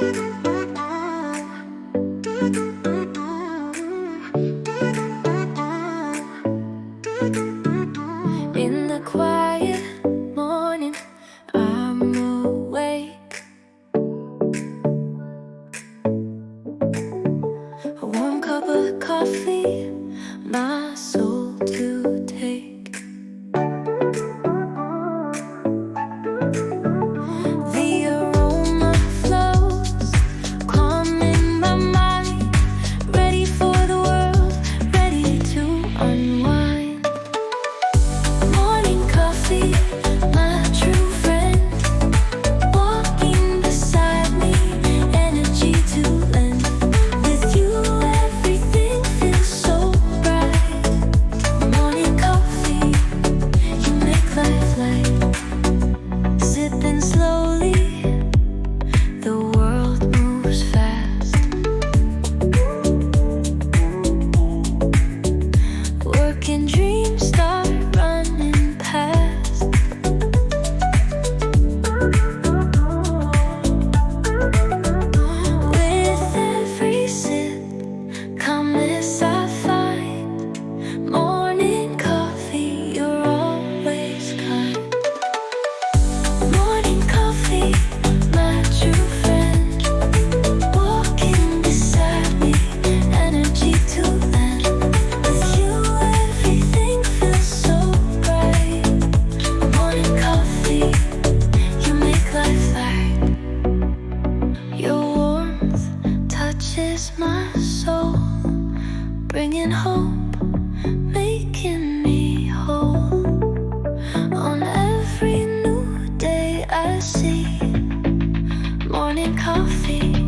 In the quiet morning, I'm awake. A warm cup of coffee, my soul to take. The aroma flows, calming my mind, ready for the world, ready to unwind. Morning coffee, my true friend, walking beside me, energy to lend. With you everything feels so bright. Morning coffee, you make life light. Sipping slowly, the world moves fast. Work and dreams start running past. With every sip, calmness I find. Morning coffee, you're always kind. Morning coffee, my true friend, walking beside me, energy to lend. With you everything feels so bright. Morning coffee, you make life light. Your warmth touches my soul, bringing hope, making me whole. On every new day I see morning coffee.